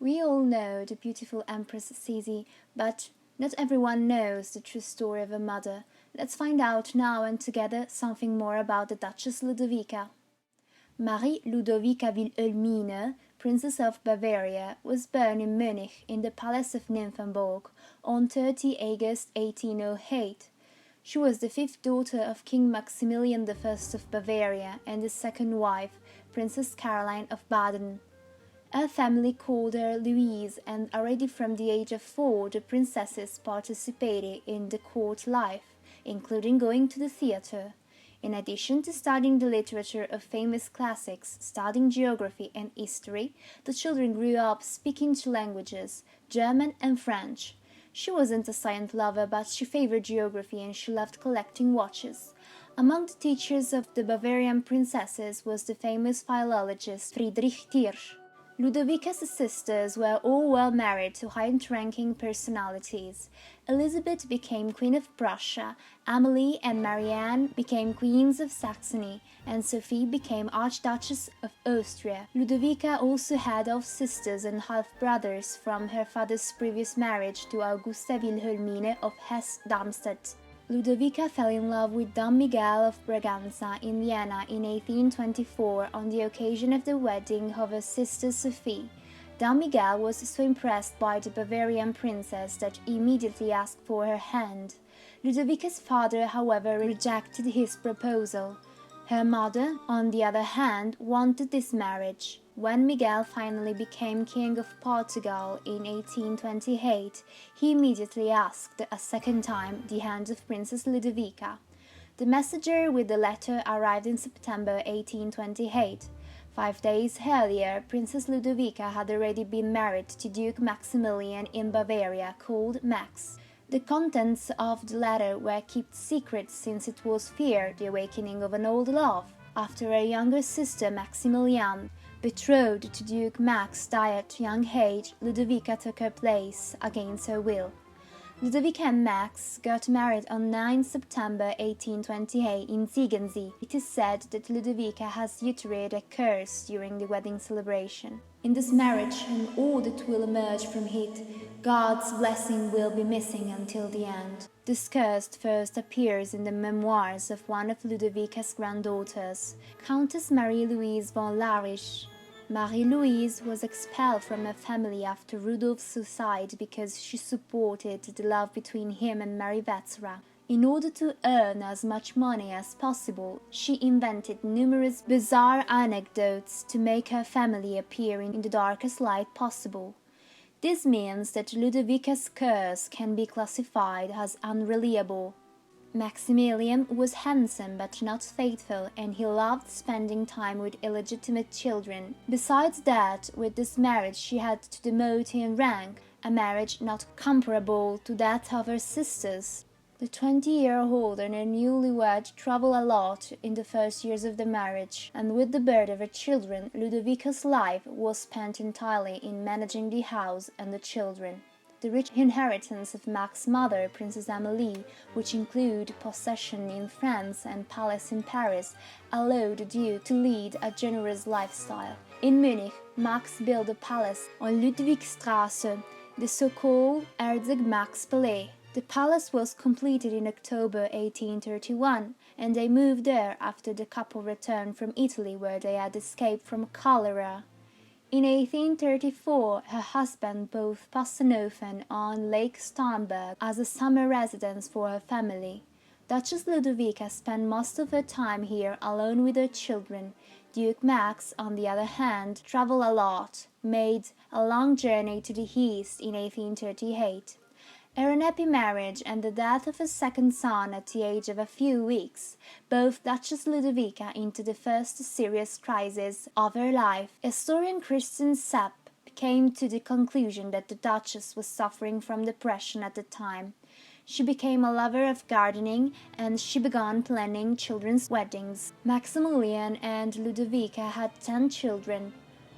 We all know the beautiful Empress Sisi, but not everyone knows the true story of her mother. Let's find out now and together something more about the Duchess Ludovika. Marie Ludovika Wilhelmine, Princess of Bavaria, was born in Munich in the Palace of Nymphenburg on 30 August 1808. She was the fifth daughter of King Maximilian I of Bavaria and his second wife, Princess Caroline of Baden. Her family called her Louise, and already from the age of 4 the princesses participated in the court life, including going to the theatre. In addition to studying the literature of famous classics, studying geography and history, the children grew up speaking two languages, German and French. She wasn't a science lover, but she favored geography and she loved collecting watches. Among the teachers of the Bavarian princesses was the famous philologist Friedrich Tirsch. Ludovika's sisters were all well married to high-ranking personalities. Elizabeth became Queen of Prussia, Amalie and Marianne became Queens of Saxony, and Sophie became Archduchess of Austria. Ludovika also had half-sisters and half-brothers from her father's previous marriage to Augusta Wilhelmine of Hesse-Darmstadt. Ludovika fell in love with Don Miguel of Braganza in Vienna in 1824 on the occasion of the wedding of her sister Sophie. Don Miguel was so impressed by the Bavarian princess that he immediately asked for her hand. Ludovika's father, however, rejected his proposal. Her mother, on the other hand, wanted this marriage. When Miguel finally became King of Portugal in 1828, he immediately asked a second time the hand of Princess Ludovika. The messenger with the letter arrived in September 1828. 5 days earlier, Princess Ludovika had already been married to Duke Maximilian in Bavaria, called Max. The contents of the letter were kept secret since it was feared the awakening of an old love. After her younger sister Maximilian, betrothed to Duke Max, died at young age, Ludovika took her place against her will. Ludovika and Max got married on 9 September 1828 in Ziegensee. It is said that Ludovika has uttered a curse during the wedding celebration. In this marriage and all that will emerge from it, God's blessing will be missing until the end. This curse first appears in the memoirs of one of Ludovika's granddaughters, Countess Marie-Louise von Larisch. Marie-Louise was expelled from her family after Rudolph's suicide because she supported the love between him and Mary Wetzera. In order to earn as much money as possible, she invented numerous bizarre anecdotes to make her family appear in the darkest light possible. This means that Ludovika's curse can be classified as unreliable. Maximilian was handsome but not faithful, and he loved spending time with illegitimate children. Besides that, with this marriage she had to demote him in rank, a marriage not comparable to that of her sisters. The 20-year-old and her newlywed traveled a lot in the first years of the marriage, and with the birth of her children, Ludovika's life was spent entirely in managing the house and the children. The rich inheritance of Max's mother, Princess Amalie, which included possession in France and palace in Paris, allowed the Duke to lead a generous lifestyle. In Munich, Max built a palace on Ludwigstrasse, the so-called Herzog Max Palais. The palace was completed in October 1831, and they moved there after the couple returned from Italy, where they had escaped from cholera. In 1834, her husband bought Passenhofen on Lake Starnberg as a summer residence for her family. Duchess Ludovika spent most of her time here alone with her children. Duke Max, on the other hand, traveled a lot, made a long journey to the east in 1838. Her unhappy marriage and the death of her second son at the age of a few weeks both Duchess Ludovika into the first serious crisis of her life. Historian Christian Sepp came to the conclusion that the Duchess was suffering from depression at the time. She became a lover of gardening, and she began planning children's weddings. Maximilian and Ludovika had 10 children: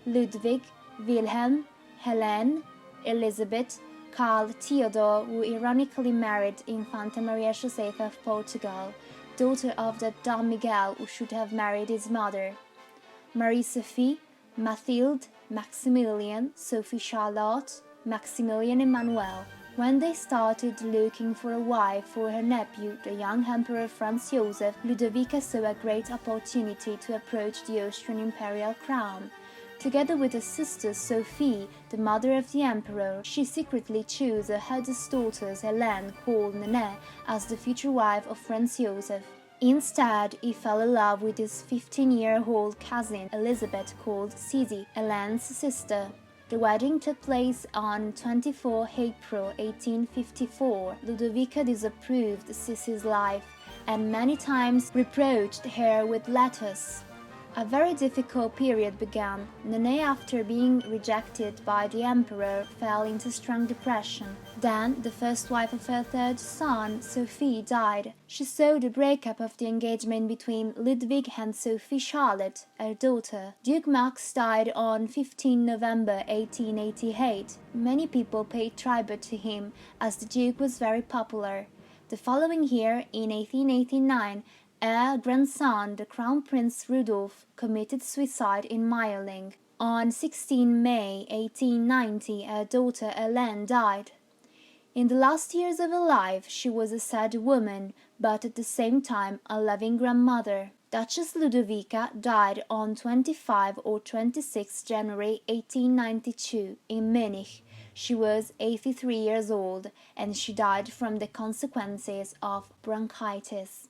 Ludwig, Wilhelm, Helene, Elizabeth, Karl Theodor, who ironically married Infanta Maria Josefa of Portugal, daughter of that Don Miguel who should have married his mother, Marie-Sophie, Mathilde, Maximilian, Sophie Charlotte, Maximilian Emmanuel. When they started looking for a wife for her nephew, the young Emperor Franz Joseph, Ludovica saw a great opportunity to approach the Austrian imperial crown. Together with her sister Sophie, the mother of the emperor, she secretly chose her eldest daughter Helene, called Nene, as the future wife of Franz Joseph. Instead, he fell in love with his 15-year-old cousin Elizabeth, called Sisi, Helene's sister. The wedding took place on 24 April 1854. Ludovica disapproved Sisi's life and many times reproached her with letters. A very difficult period began. Nene, after being rejected by the emperor, fell into strong depression. Then, the first wife of her third son, Sophie, died. She saw the breakup of the engagement between Ludwig and Sophie Charlotte, her daughter. Duke Max died on 15 November 1888. Many people paid tribute to him, as the Duke was very popular. The following year, in 1889, her grandson, the Crown Prince Rudolf, committed suicide in Meiringen. On 16 May 1890, her daughter Helene died. In the last years of her life, she was a sad woman, but at the same time a loving grandmother. Duchess Ludovika died on 25 or 26 January 1892 in Munich. She was 83 years old, and she died from the consequences of bronchitis.